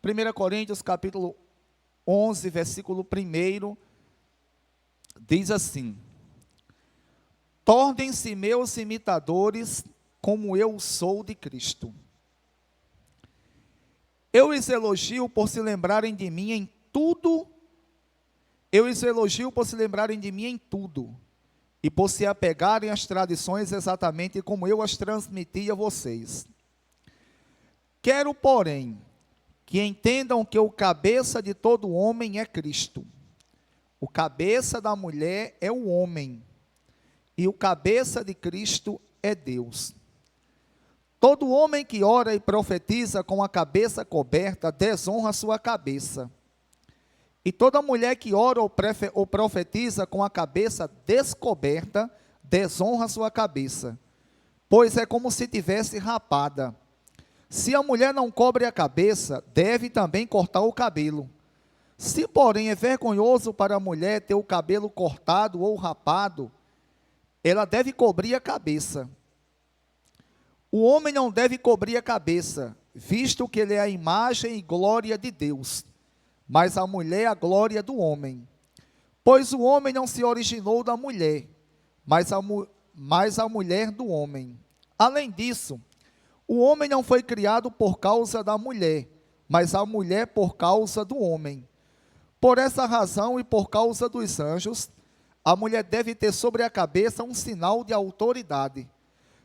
1 Coríntios capítulo 11, versículo 1, diz assim: tornem-se meus imitadores, como eu sou de Cristo. Eu os elogio por se lembrarem de mim em tudo, e por se apegarem às tradições exatamente como eu as transmiti a vocês. Quero, porém, que entendam que o cabeça de todo homem é Cristo. O cabeça da mulher é o homem, e o cabeça de Cristo é Deus. Todo homem que ora e profetiza com a cabeça coberta, desonra sua cabeça. E toda mulher que ora ou profetiza com a cabeça descoberta, desonra sua cabeça, pois é como se tivesse rapada. Se a mulher não cobre a cabeça, deve também cortar o cabelo. Se, porém, é vergonhoso para a mulher ter o cabelo cortado ou rapado, ela deve cobrir a cabeça. O homem não deve cobrir a cabeça, visto que ele é a imagem e glória de Deus, mas a mulher a glória do homem. Pois o homem não se originou da mulher, mas a mulher do homem. Além disso, o homem não foi criado por causa da mulher, mas a mulher por causa do homem. Por essa razão e por causa dos anjos, a mulher deve ter sobre a cabeça um sinal de autoridade.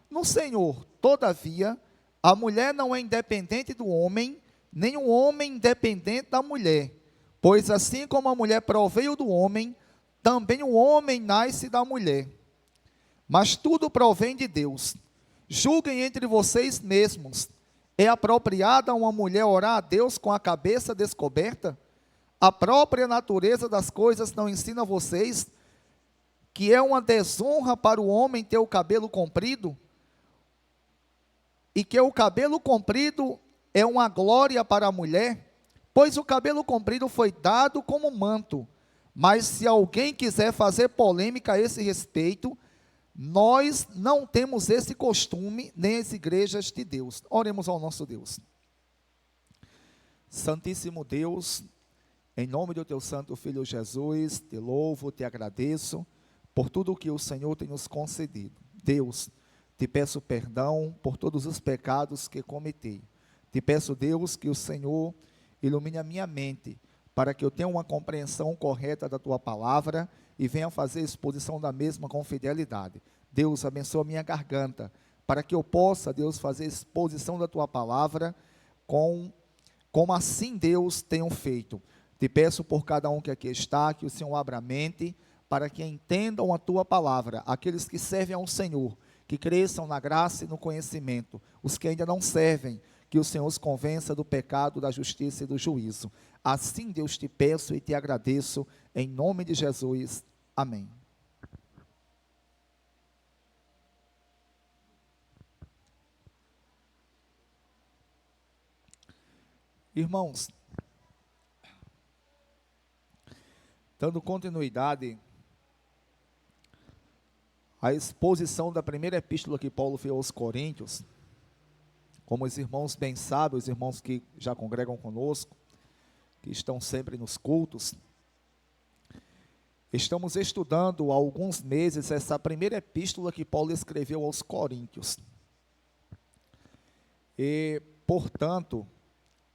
No Senhor, todavia, a mulher não é independente do homem, nem o homem independente da mulher. Pois assim como a mulher proveio do homem, também o homem nasce da mulher. Mas tudo provém de Deus. Julguem entre vocês mesmos. É apropriada uma mulher orar a Deus com a cabeça descoberta? A própria natureza das coisas não ensina vocês que é uma desonra para o homem ter o cabelo comprido? E que o cabelo comprido é uma glória para a mulher? Pois o cabelo comprido foi dado como manto. Mas se alguém quiser fazer polêmica a esse respeito, nós não temos esse costume, nem as igrejas de Deus. Oremos ao nosso Deus. Santíssimo Deus, em nome do teu santo Filho Jesus, te louvo, te agradeço por tudo o que o Senhor tem nos concedido. Deus, te peço perdão por todos os pecados que cometi. Te peço, Deus, que o Senhor ilumine a minha mente, para que eu tenha uma compreensão correta da tua palavra e venha fazer exposição da mesma com fidelidade. Deus, abençoa a minha garganta, para que eu possa, Deus, fazer exposição da tua palavra como assim, Deus, tenham feito. Te peço por cada um que aqui está, que o Senhor abra a mente, para que entendam a tua palavra, aqueles que servem ao Senhor, que cresçam na graça e no conhecimento, os que ainda não servem, que o Senhor os convença do pecado, da justiça e do juízo. Assim, Deus, te peço e te agradeço, em nome de Jesus. Amém. Irmãos, dando continuidade à exposição da primeira epístola que Paulo fez aos Coríntios, como os irmãos bem sabem, os irmãos que já congregam conosco, que estão sempre nos cultos, estamos estudando há alguns meses essa primeira epístola que Paulo escreveu aos Coríntios. E, portanto,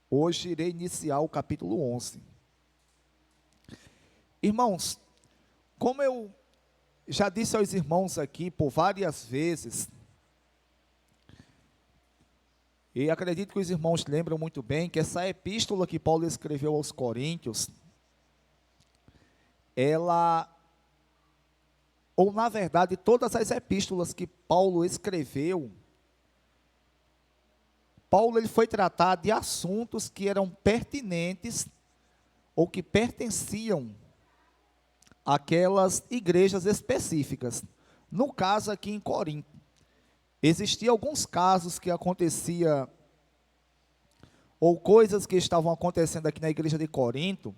hoje irei iniciar o capítulo 11. Irmãos, como eu já disse aos irmãos aqui por várias vezes, e acredito que os irmãos lembram muito bem, que essa epístola que Paulo escreveu aos Coríntios, ou na verdade, todas as epístolas que Paulo escreveu, Paulo ele foi tratar de assuntos que eram pertinentes, ou que pertenciam àquelas igrejas específicas. No caso aqui em Corinto, existiam alguns casos que acontecia, ou coisas que estavam acontecendo aqui na igreja de Corinto,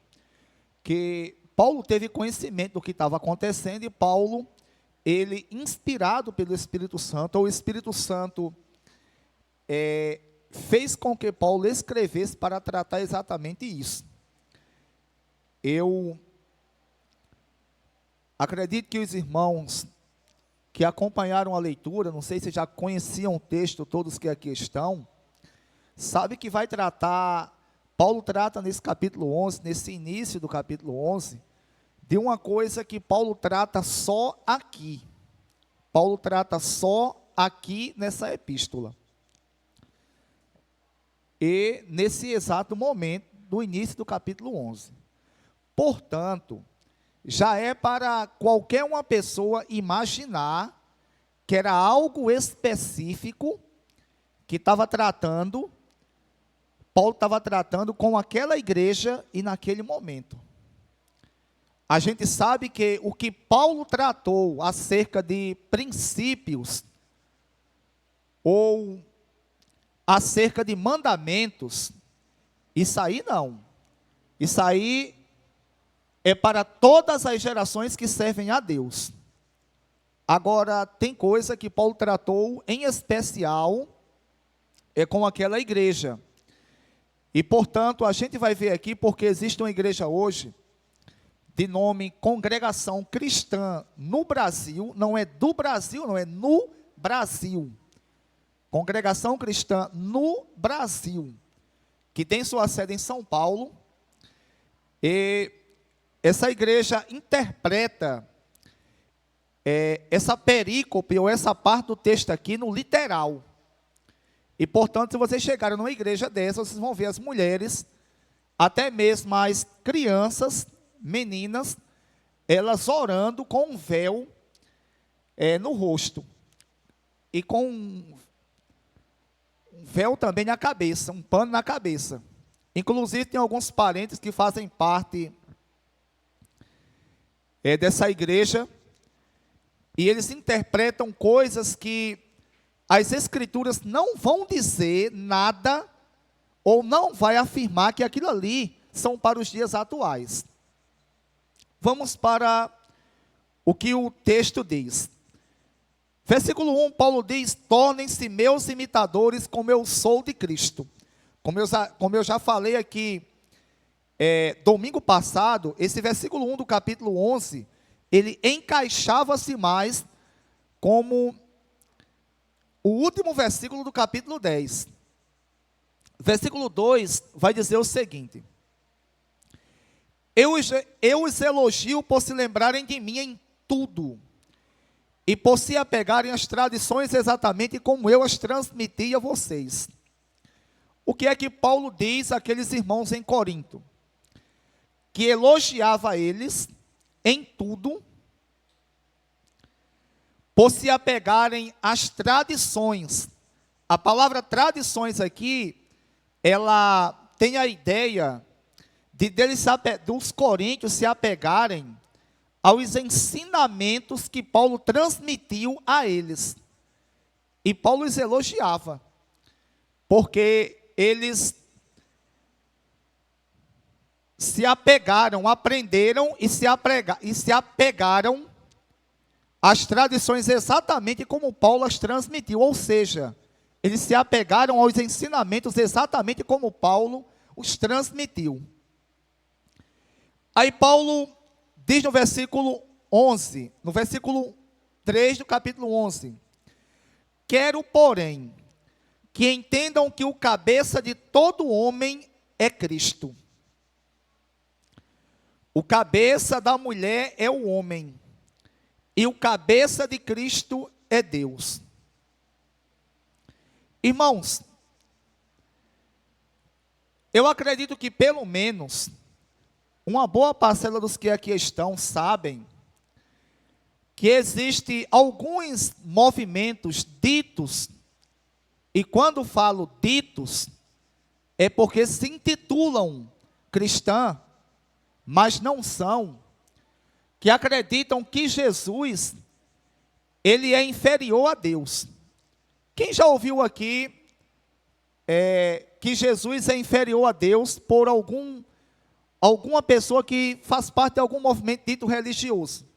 que Paulo teve conhecimento do que estava acontecendo, e Paulo, ele inspirado pelo Espírito Santo, ou o Espírito Santo fez com que Paulo escrevesse para tratar exatamente isso. Eu acredito que os irmãos que acompanharam a leitura, não sei se já conheciam o texto, todos que aqui estão, sabe que vai tratar, Paulo trata nesse capítulo 11, nesse início do capítulo 11, de uma coisa que Paulo trata só aqui. Paulo trata só aqui nessa epístola. E nesse exato momento do início do capítulo 11. Portanto, já é para qualquer uma pessoa imaginar que era algo específico que estava tratando, Paulo estava tratando com aquela igreja e naquele momento. A gente sabe que o que Paulo tratou acerca de princípios ou acerca de mandamentos, isso aí não. Isso aí é para todas as gerações que servem a Deus. Agora, tem coisa que Paulo tratou em especial com aquela igreja. E, portanto, a gente vai ver aqui, porque existe uma igreja hoje, de nome Congregação Cristã no Brasil, não é do Brasil, não é no Brasil. Congregação Cristã no Brasil, que tem sua sede em São Paulo, e essa igreja interpreta essa perícope, ou essa parte do texto aqui, no literal. E, portanto, se vocês chegarem numa igreja dessa, vocês vão ver as mulheres, até mesmo as crianças, meninas, elas orando com um véu no rosto, e com um véu também na cabeça, um pano na cabeça. Inclusive tem alguns parentes que fazem parte dessa igreja, e eles interpretam coisas que as escrituras não vão dizer nada, ou não vai afirmar que aquilo ali são para os dias atuais. Vamos para o que o texto diz. Versículo 1, Paulo diz: tornem-se meus imitadores como eu sou de Cristo. Como eu já falei aqui, domingo passado, esse versículo 1 do capítulo 11, ele encaixava-se mais como o último versículo do capítulo 10. Versículo 2 vai dizer o seguinte: eu os elogio por se lembrarem de mim em tudo, e por se apegarem às tradições exatamente como eu as transmiti a vocês. O que é que Paulo diz àqueles irmãos em Corinto? Que elogiava eles em tudo, por se apegarem às tradições. A palavra tradições aqui, ela tem a ideia dos coríntios se apegarem aos ensinamentos que Paulo transmitiu a eles. E Paulo os elogiava, porque eles se apegaram, aprenderam e se apegaram às tradições exatamente como Paulo as transmitiu, ou seja, eles se apegaram aos ensinamentos exatamente como Paulo os transmitiu. Aí Paulo diz no versículo 11, no versículo 3 do capítulo 11, quero, porém, que entendam que o cabeça de todo homem é Cristo. O cabeça da mulher é o homem, e o cabeça de Cristo é Deus. Irmãos, eu acredito que pelo menos uma boa parcela dos que aqui estão sabem que existem alguns movimentos ditos, e quando falo ditos, é porque se intitulam cristã, mas não são, que acreditam que Jesus, ele é inferior a Deus. Quem já ouviu aqui que Jesus é inferior a Deus por alguma pessoa que faz parte de algum movimento dito religioso?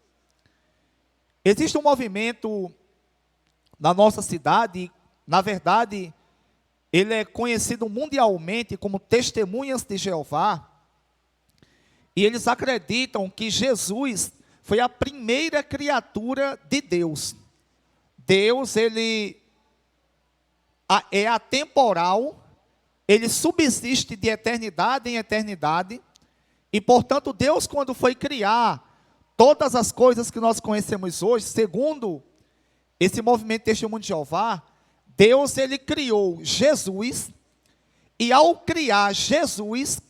Existe um movimento na nossa cidade, na verdade, ele é conhecido mundialmente como Testemunhas de Jeová, e eles acreditam que Jesus foi a primeira criatura de Deus. Deus, ele é atemporal, ele subsiste de eternidade em eternidade, e portanto Deus, quando foi criar todas as coisas que nós conhecemos hoje, segundo esse movimento Testemunho de Jeová, Deus, ele criou Jesus, e ao criar Jesus,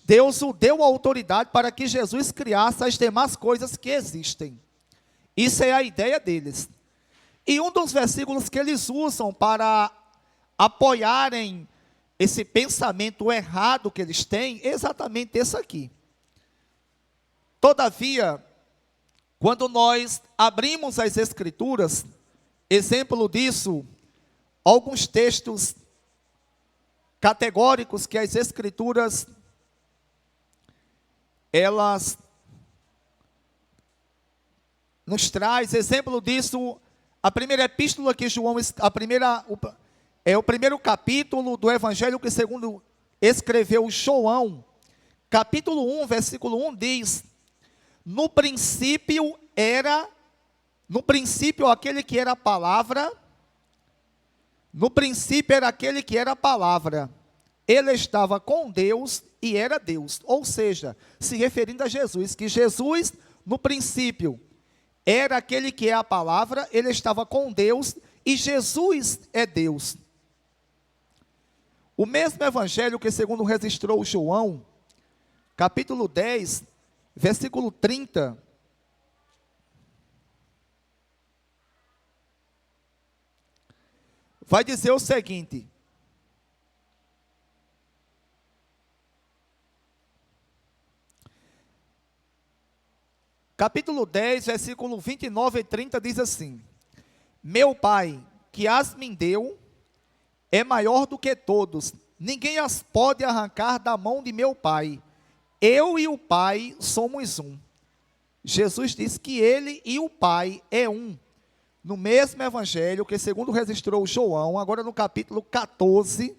Deus o deu a autoridade para que Jesus criasse as demais coisas que existem. Isso é a ideia deles. E um dos versículos que eles usam para apoiarem esse pensamento errado que eles têm, é exatamente esse aqui. Todavia, quando nós abrimos as Escrituras, exemplo disso, alguns textos categóricos que as Escrituras, elas nos traz, exemplo disso, a primeira epístola que João, o primeiro capítulo do Evangelho que segundo escreveu João, capítulo 1, versículo 1 diz: no princípio aquele que era a palavra, no princípio era aquele que era a palavra, ele estava com Deus e era Deus, ou seja, se referindo a Jesus, que Jesus no princípio era aquele que é a palavra, ele estava com Deus e Jesus é Deus. O mesmo evangelho que segundo registrou João, capítulo 10, versículo 30, vai dizer o seguinte: capítulo 10, versículo 29 e 30 diz assim: meu Pai, que as me deu, é maior do que todos, ninguém as pode arrancar da mão de meu Pai. Eu e o Pai somos um. Jesus diz que ele e o Pai é um. No mesmo evangelho que segundo registrou João, agora no capítulo 14,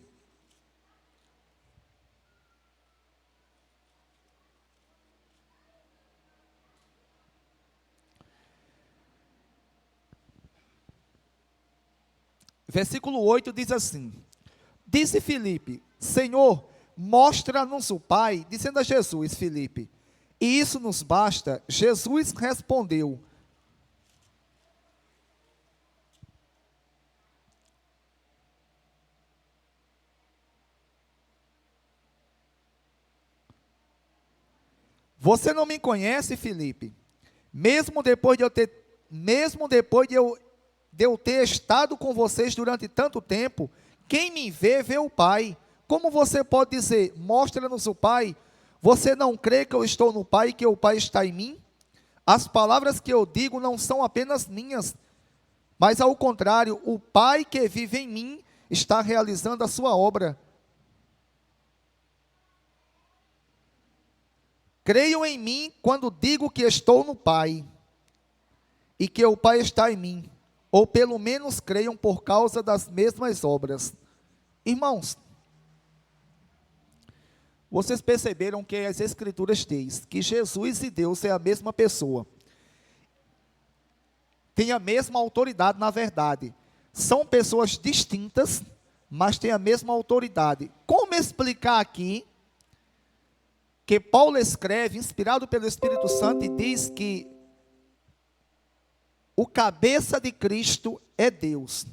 versículo 8 diz assim: disse Filipe, Senhor, mostra-nos o Pai, dizendo a Jesus, Filipe, e isso nos basta. Jesus respondeu: você não me conhece, Filipe, mesmo depois de eu ter estado com vocês durante tanto tempo, quem me vê, vê o Pai. Como você pode dizer, mostra-nos o Pai? Você não crê que eu estou no Pai e que o Pai está em mim? As palavras que eu digo não são apenas minhas, mas ao contrário, o Pai que vive em mim está realizando a sua obra. Creiam em mim quando digo que estou no Pai e que o Pai está em mim, ou pelo menos creiam por causa das mesmas obras. Irmãos, vocês perceberam que as Escrituras dizem que Jesus e Deus é a mesma pessoa, tem a mesma autoridade, na verdade. São pessoas distintas, mas têm a mesma autoridade. Como explicar aqui que Paulo escreve, inspirado pelo Espírito Santo, e diz que o cabeça de Cristo é Deus?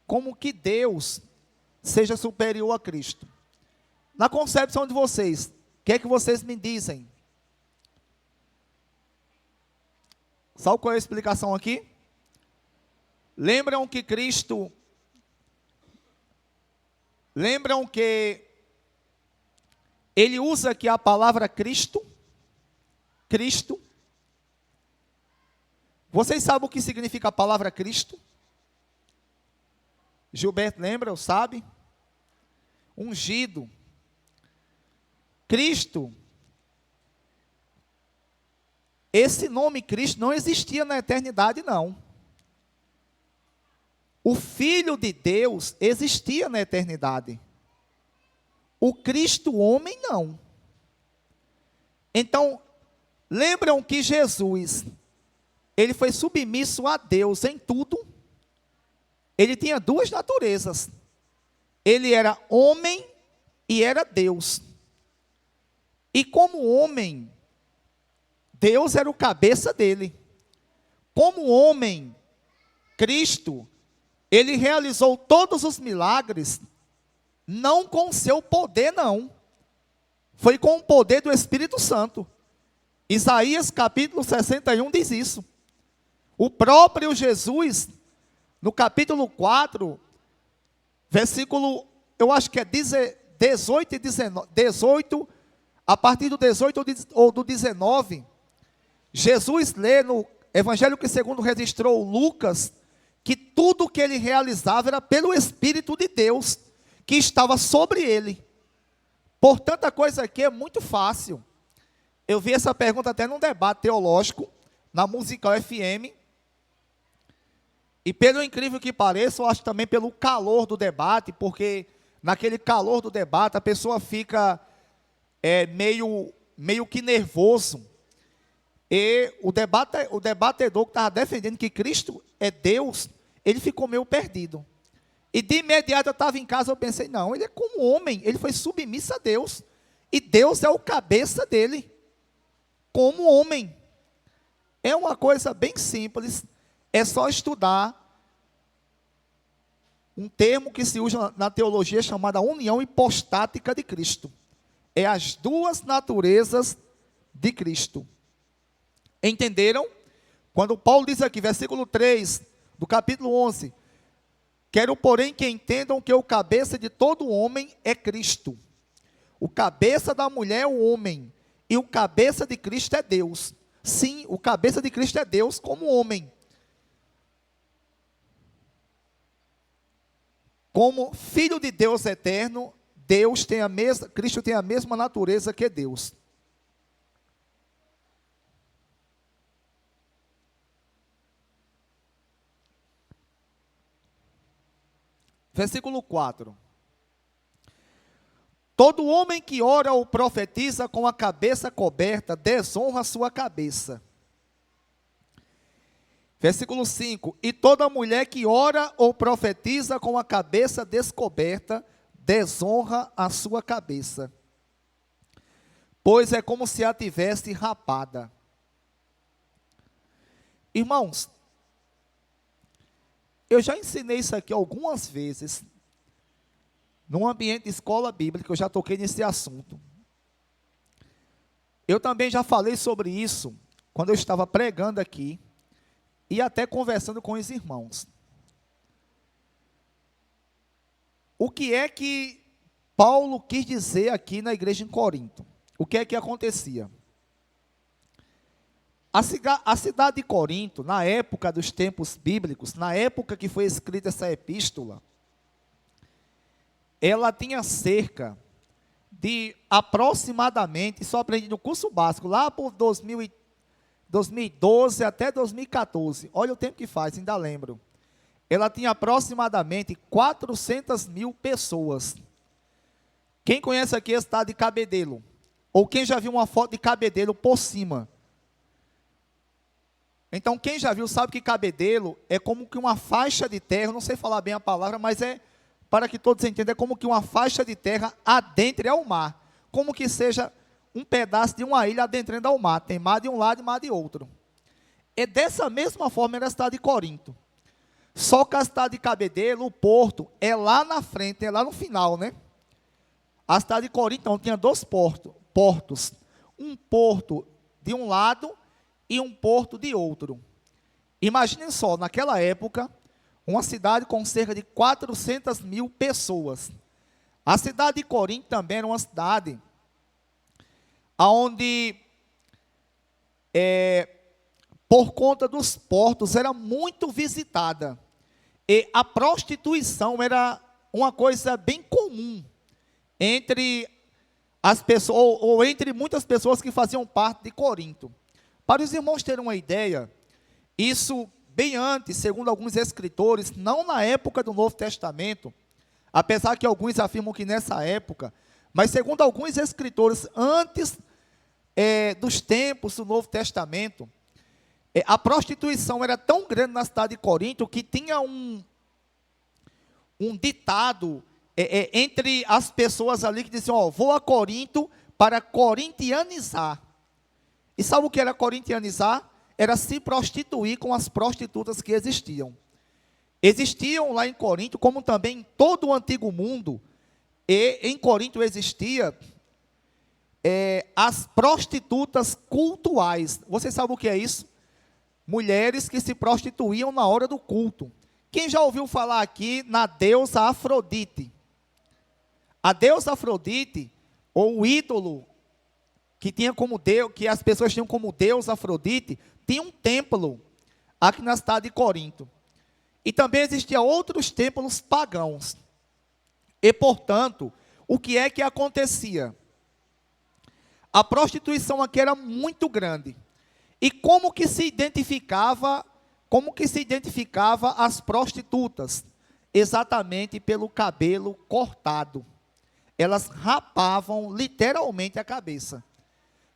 Como que Deus seja superior a Cristo? Na concepção de vocês, o que é que vocês me dizem? Sabe qual é a explicação aqui? Lembram que ele usa aqui a palavra Cristo? Cristo. Vocês sabem o que significa a palavra Cristo? Gilberto lembra, sabe? Ungido. Cristo. Esse nome Cristo não existia na eternidade, não. O Filho de Deus existia na eternidade. O Cristo homem não. Então, lembram que Jesus, ele foi submisso a Deus em tudo. Ele tinha duas naturezas. Ele era homem e era Deus. E como homem, Deus era o cabeça dele. Como homem, Cristo, ele realizou todos os milagres, não com seu poder, não. Foi com o poder do Espírito Santo. Isaías capítulo 61 diz isso. O próprio Jesus, no capítulo 4, versículo, eu acho que é 18 e 19, 18, a partir do 18 ou do 19, Jesus lê no Evangelho que segundo registrou Lucas, que tudo que ele realizava era pelo Espírito de Deus, que estava sobre ele. Por tanta coisa aqui é muito fácil. Eu vi essa pergunta até num debate teológico, na Musical FM, e pelo incrível que pareça, eu acho também pelo calor do debate, porque naquele calor do debate a pessoa fica meio que nervoso. E o debatedor que estava defendendo que Cristo é Deus, ele ficou meio perdido. E de imediato eu estava em casa, eu pensei, não, ele é como homem, ele foi submisso a Deus. E Deus é o cabeça dele, como homem. É uma coisa bem simples, é só estudar um termo que se usa na teologia chamada união hipostática de Cristo. É as duas naturezas de Cristo. Entenderam? Quando Paulo diz aqui, versículo 3, do capítulo 11, quero, porém, que entendam que o cabeça de todo homem é Cristo. O cabeça da mulher é o homem, e o cabeça de Cristo é Deus. Sim, o cabeça de Cristo é Deus como homem. Como filho de Deus eterno, Cristo tem a mesma natureza que Deus. Versículo 4. Todo homem que ora ou profetiza com a cabeça coberta, desonra sua cabeça. Versículo 5. E toda mulher que ora ou profetiza com a cabeça descoberta, desonra a sua cabeça. Pois é como se a tivesse rapada. Irmãos, eu já ensinei isso aqui algumas vezes, num ambiente de escola bíblica, eu já toquei nesse assunto. Eu também já falei sobre isso, quando eu estava pregando aqui, e até conversando com os irmãos. O que é que Paulo quis dizer aqui na igreja em Corinto? O que é que acontecia? A cidade de Corinto, na época dos tempos bíblicos, na época que foi escrita essa epístola, ela tinha cerca de aproximadamente, só aprendi no curso básico, lá por 2012 até 2014, olha o tempo que faz, ainda lembro. Ela tinha aproximadamente 400 mil pessoas. Quem conhece aqui a cidade de Cabedelo? Ou quem já viu uma foto de Cabedelo por cima? Então, quem já viu sabe que Cabedelo é como que uma faixa de terra, eu não sei falar bem a palavra, mas para que todos entendam, é como que uma faixa de terra adentre ao mar. Como que seja um pedaço de uma ilha adentrando ao mar. Tem mar de um lado e mar de outro. E dessa mesma forma era a cidade de Corinto. Só que a cidade de Cabedelo, o porto, é lá na frente, é lá no final, né? A cidade de Corinto, então, tinha dois portos. Um porto de um lado e um porto de outro. Imaginem só, naquela época, uma cidade com cerca de 400 mil pessoas. A cidade de Corinto também era uma cidade onde, por conta dos portos, era muito visitada. E a prostituição era uma coisa bem comum entre as pessoas, ou entre muitas pessoas que faziam parte de Corinto. Para os irmãos terem uma ideia, isso bem antes, segundo alguns escritores, não na época do Novo Testamento, apesar que alguns afirmam que nessa época, mas segundo alguns escritores, antes dos tempos do Novo Testamento, a prostituição era tão grande na cidade de Corinto que tinha um ditado entre as pessoas ali que diziam, ó, vou a Corinto para corintianizar. E sabe o que era corintianizar? Era se prostituir com as prostitutas que existiam. Existiam lá em Corinto, como também em todo o antigo mundo, e em Corinto existia as prostitutas cultuais. Você sabe o que é isso? Mulheres que se prostituíam na hora do culto. Quem já ouviu falar aqui na deusa Afrodite? A deusa Afrodite, ou o ídolo que tinha como Deus, que as pessoas tinham como Deus Afrodite, tinha um templo aqui na cidade de Corinto. E também existiam outros templos pagãos. E, portanto, o que é que acontecia? A prostituição aqui era muito grande. E como que se identificava as prostitutas? Exatamente pelo cabelo cortado. Elas rapavam literalmente a cabeça.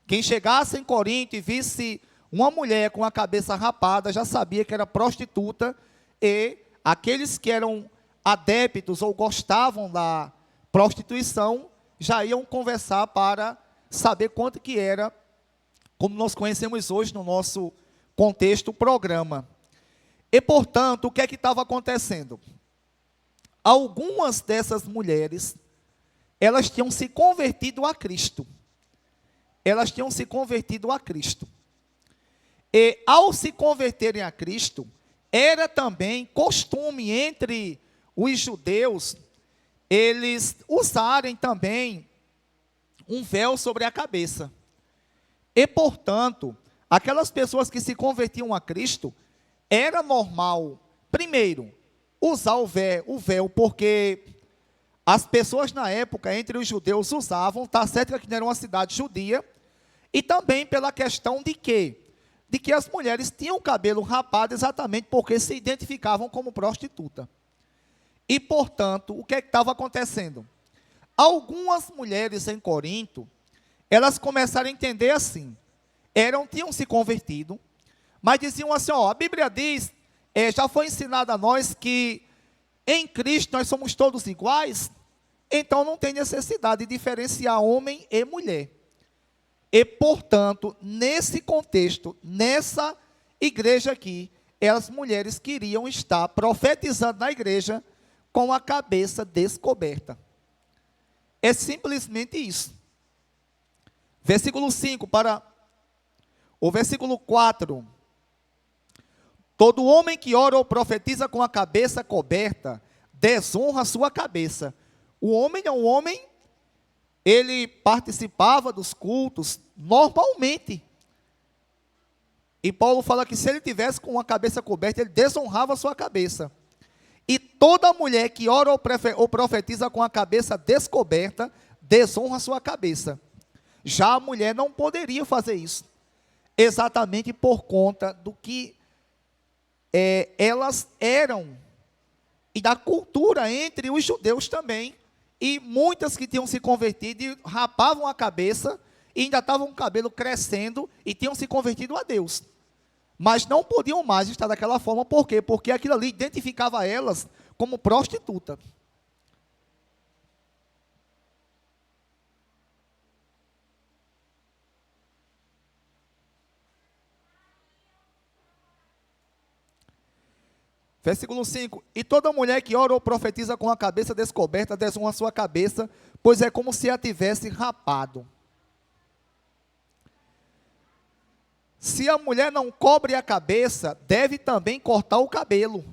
Quem chegasse em Corinto e visse uma mulher com a cabeça rapada, já sabia que era prostituta, e aqueles que eram adeptos ou gostavam da prostituição, já iam conversar para saber quanto que era, como nós conhecemos hoje no nosso contexto, programa. E, portanto, o que é que estava acontecendo? Algumas dessas mulheres, elas tinham se convertido a Cristo. Elas tinham se convertido a Cristo. E, ao se converterem a Cristo, era também costume entre os judeus, eles usarem também um véu sobre a cabeça. E, portanto, aquelas pessoas que se convertiam a Cristo, era normal, primeiro, usar o véu, porque as pessoas na época, entre os judeus, usavam, está certo que não era uma cidade judia, e também pela questão de quê? De que as mulheres tinham o cabelo rapado exatamente porque se identificavam como prostituta. E, portanto, o que é que estava acontecendo? Algumas mulheres em Corinto, elas começaram a entender assim, tinham se convertido, mas diziam assim, ó, a Bíblia diz, já foi ensinado a nós que em Cristo nós somos todos iguais, então não tem necessidade de diferenciar homem e mulher. E, portanto, nesse contexto, nessa igreja aqui, as mulheres queriam estar profetizando na igreja com a cabeça descoberta. É simplesmente isso. Versículo 5 para o versículo 4. Todo homem que ora ou profetiza com a cabeça coberta, desonra a sua cabeça. O homem é um homem, ele participava dos cultos normalmente. E Paulo fala que se ele tivesse com a cabeça coberta, ele desonrava a sua cabeça. E toda mulher que ora ou profetiza com a cabeça descoberta, desonra a sua cabeça. Já a mulher não poderia fazer isso. Exatamente por conta do que elas eram. E da cultura entre os judeus também. E muitas que tinham se convertido e rapavam a cabeça e ainda estavam com o cabelo crescendo e tinham se convertido a Deus. Mas não podiam mais estar daquela forma, por quê? Porque aquilo ali identificava elas como prostituta. Versículo 5, e toda mulher que ora ou profetiza com a cabeça descoberta, desonra a sua cabeça, pois é como se a tivesse rapado. Se a mulher não cobre a cabeça, deve também cortar o cabelo.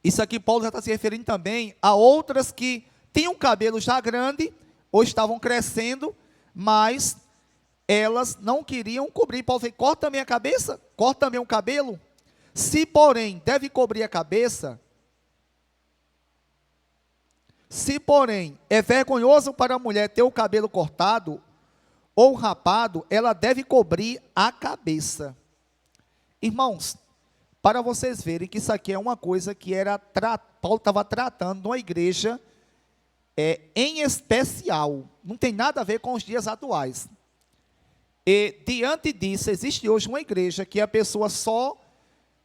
Isso aqui Paulo já está se referindo também a outras que tinham cabelo já grande, ou estavam crescendo, mas elas não queriam cobrir. Paulo falou, corta também a cabeça, corta também o cabelo. Se, porém, deve cobrir a cabeça, se, porém, é vergonhoso para a mulher ter o cabelo cortado ou rapado, ela deve cobrir a cabeça. Irmãos, para vocês verem que isso aqui é uma coisa que Paulo estava tratando numa igreja em especial. Não tem nada a ver com os dias atuais. E diante disso, existe hoje uma igreja que a pessoa só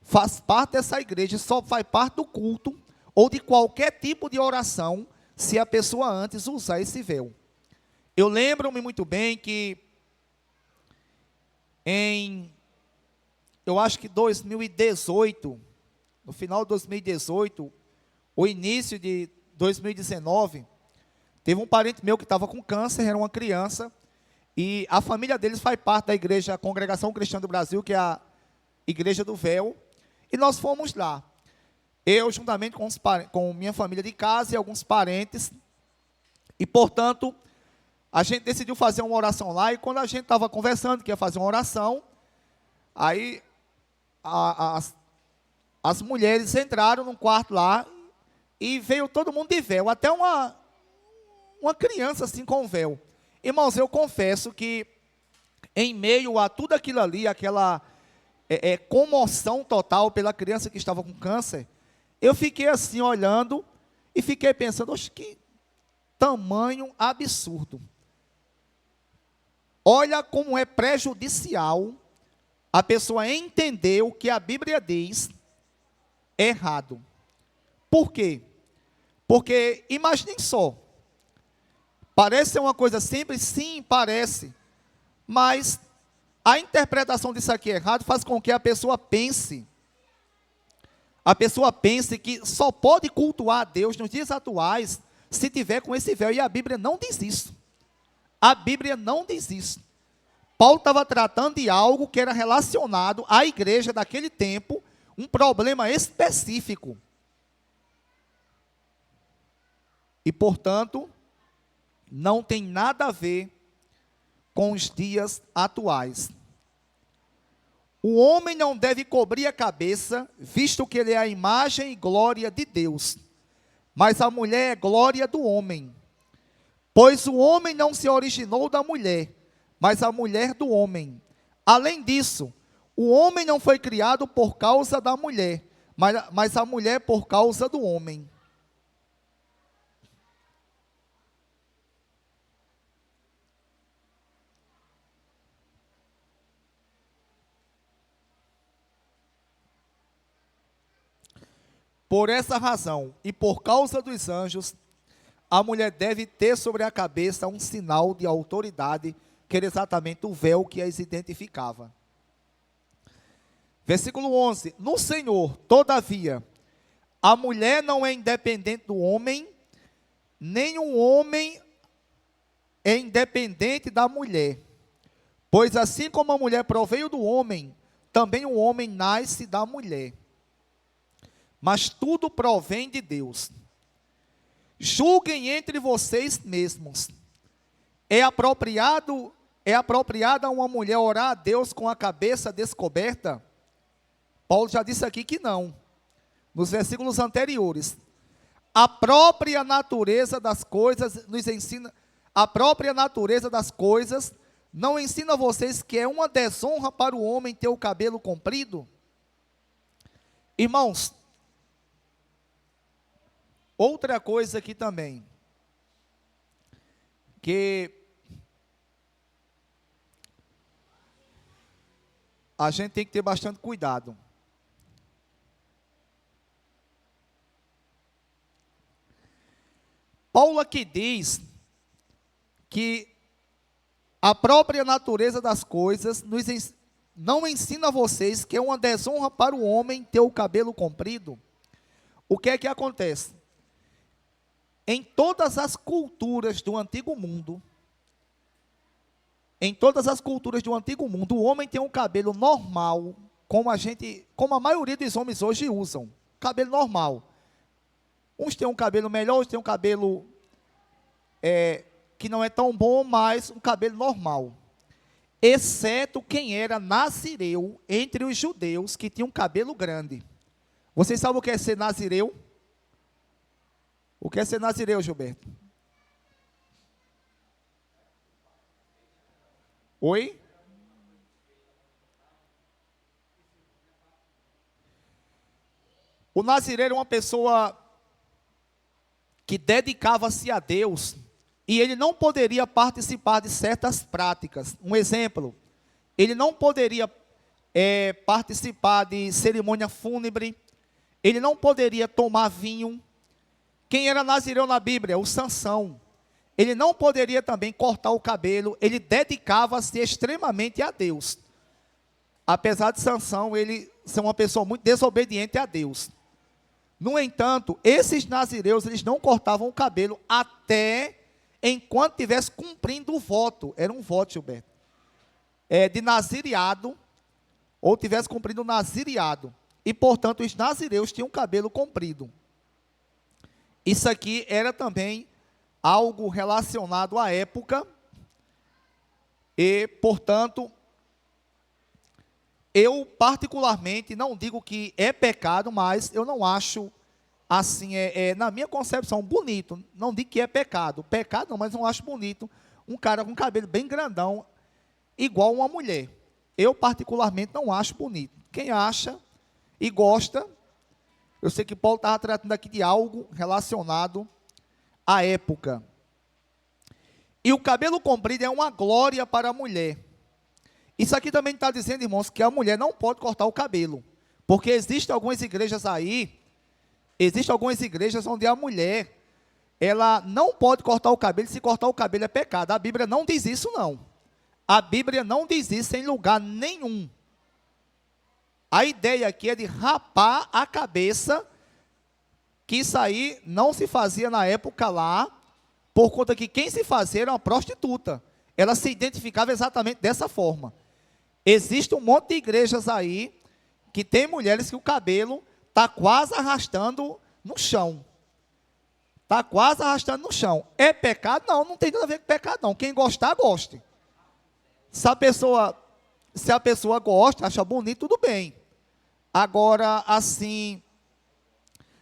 faz parte dessa igreja, só faz parte do culto, ou de qualquer tipo de oração, se a pessoa antes usar esse véu. Eu lembro-me muito bem que eu acho que 2018, no final de 2018, o início de 2019, teve um parente meu que estava com câncer, era uma criança, e a família deles faz parte da igreja, a Congregação Cristã do Brasil, que é a Igreja do Véu, e nós fomos lá. Eu, juntamente com minha família de casa e alguns parentes, e, portanto, a gente decidiu fazer uma oração lá, e quando a gente estava conversando que ia fazer uma oração, aí as mulheres entraram num quarto lá, e veio todo mundo de véu, até uma criança assim com véu. Irmãos, eu confesso que, em meio a tudo aquilo ali, aquela comoção total pela criança que estava com câncer, eu fiquei assim olhando e fiquei pensando, oxe, que tamanho absurdo. Olha como é prejudicial a pessoa entender o que a Bíblia diz errado. Por quê? Porque, imaginem só, parece ser uma coisa simples, sim, parece, mas a interpretação disso aqui errado faz com que a pessoa pense que só pode cultuar a Deus nos dias atuais se tiver com esse véu, e a Bíblia não diz isso. A Bíblia não diz isso. Paulo estava tratando de algo que era relacionado à igreja daquele tempo, um problema específico. E, portanto, não tem nada a ver com os dias atuais. O homem não deve cobrir a cabeça, visto que ele é a imagem e glória de Deus. Mas a mulher é glória do homem. Pois o homem não se originou da mulher, mas a mulher do homem. Além disso, o homem não foi criado por causa da mulher, mas a mulher por causa do homem. Por essa razão, e por causa dos anjos, a mulher deve ter sobre a cabeça um sinal de autoridade, que era exatamente o véu que as identificava. Versículo 11. No Senhor, todavia, a mulher não é independente do homem, nem o homem é independente da mulher. Pois assim como a mulher proveio do homem, também o homem nasce da mulher. Mas tudo provém de Deus. Julguem entre vocês mesmos. É apropriada a uma mulher orar a Deus com a cabeça descoberta? Paulo já disse aqui que não, nos versículos anteriores. A própria natureza das coisas nos ensina, a própria natureza das coisas não ensina vocês que é uma desonra para o homem ter o cabelo comprido? Irmãos, outra coisa aqui também, que a gente tem que ter bastante cuidado. Paulo aqui diz que a própria natureza das coisas não ensina a vocês que é uma desonra para o homem ter o cabelo comprido. O que é que acontece? Em todas as culturas do antigo mundo, o homem tem um cabelo normal, como a maioria dos homens hoje usam, cabelo normal. Uns têm um cabelo melhor, outros têm um cabelo que não é tão bom, mas um cabelo normal. Exceto quem era nazireu entre os judeus, que tinham um cabelo grande. Vocês sabem o que é ser nazireu? O que é ser nazireu, Gilberto? Oi? O nazireiro era uma pessoa que dedicava-se a Deus e ele não poderia participar de certas práticas. Um exemplo, ele não poderia participar de cerimônia fúnebre, ele não poderia tomar vinho. Quem era nazireu na Bíblia? O Sansão. Ele não poderia também cortar o cabelo, ele dedicava-se extremamente a Deus. Apesar de Sansão, ele ser uma pessoa muito desobediente a Deus. No entanto, esses nazireus, eles não cortavam o cabelo até enquanto estivesse cumprindo o voto. Era um voto, Gilberto. De nazireado, ou tivesse cumprido o nazireado. E, portanto, os nazireus tinham cabelo comprido. Isso aqui era também algo relacionado à época. E, portanto, eu particularmente não digo que é pecado, mas eu não acho, assim, na minha concepção, bonito. Não digo que é pecado. Pecado não, mas não acho bonito um cara com cabelo bem grandão, igual uma mulher. Eu particularmente não acho bonito. Quem acha e gosta, eu sei que Paulo estava tratando aqui de algo relacionado à época. E o cabelo comprido é uma glória para a mulher. Isso aqui também está dizendo, irmãos, que a mulher não pode cortar o cabelo. Porque existem algumas igrejas onde a mulher, ela não pode cortar o cabelo, se cortar o cabelo é pecado. A Bíblia não diz isso, não. A Bíblia não diz isso em lugar nenhum. A ideia aqui é de rapar a cabeça, que isso aí não se fazia na época lá, por conta que quem se fazia era uma prostituta. Ela se identificava exatamente dessa forma. Existe um monte de igrejas aí, que tem mulheres que o cabelo está quase arrastando no chão. Está quase arrastando no chão. É pecado? Não, não tem nada a ver com pecado não. Quem gostar, goste. Se a pessoa gosta, acha bonito, tudo bem. Agora, assim,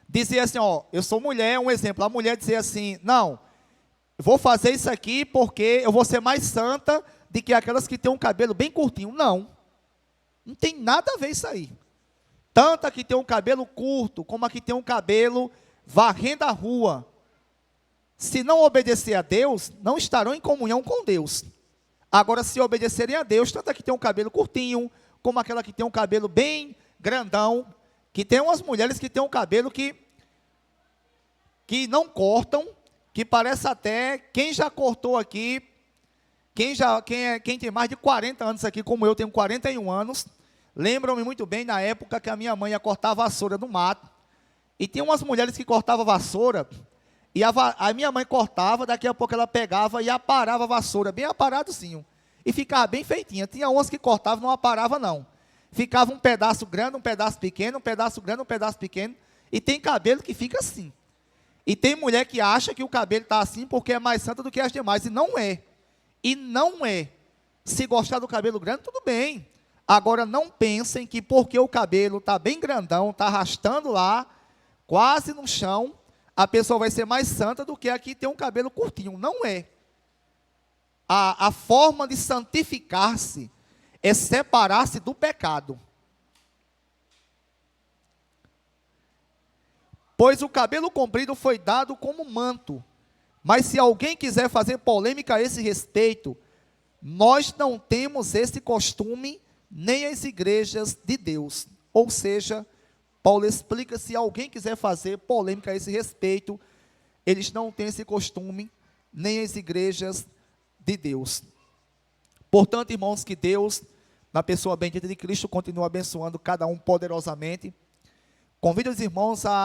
dizer assim, ó, eu sou mulher, um exemplo, a mulher dizer assim, não, vou fazer isso aqui porque eu vou ser mais santa do que aquelas que têm um cabelo bem curtinho. Não, não tem nada a ver isso aí. Tanto a que tem um cabelo curto, como a que tem um cabelo varrendo a rua. Se não obedecer a Deus, não estarão em comunhão com Deus. Agora, se obedecerem a Deus, tanto a que tem um cabelo curtinho, como aquela que tem um cabelo bem grandão, que tem umas mulheres que têm um cabelo que não cortam, que parece até, quem já cortou aqui, quem tem mais de 40 anos aqui, como eu tenho 41 anos, lembram-me muito bem na época que a minha mãe ia cortar a vassoura no mato, e tinha umas mulheres que cortavam a vassoura, e a minha mãe cortava, daqui a pouco ela pegava e aparava a vassoura, bem aparadozinho, e ficava bem feitinha. Tinha umas que cortavam, não aparava não. Ficava um pedaço grande, um pedaço pequeno, um pedaço grande, um pedaço pequeno, e tem cabelo que fica assim. E tem mulher que acha que o cabelo está assim porque é mais santa do que as demais, e não é. E não é. Se gostar do cabelo grande, tudo bem. Agora, não pensem que porque o cabelo está bem grandão, está arrastando lá, quase no chão, a pessoa vai ser mais santa do que a que tem um cabelo curtinho. Não é. A forma de santificar-se é separar-se do pecado. Pois o cabelo comprido foi dado como manto. Mas se alguém quiser fazer polêmica a esse respeito, nós não temos esse costume, nem as igrejas de Deus. Ou seja, Paulo explica, se alguém quiser fazer polêmica a esse respeito, eles não têm esse costume, nem as igrejas de Deus. Portanto, irmãos, que Deus, na pessoa bendita de Cristo, continue abençoando cada um poderosamente. Convido os irmãos a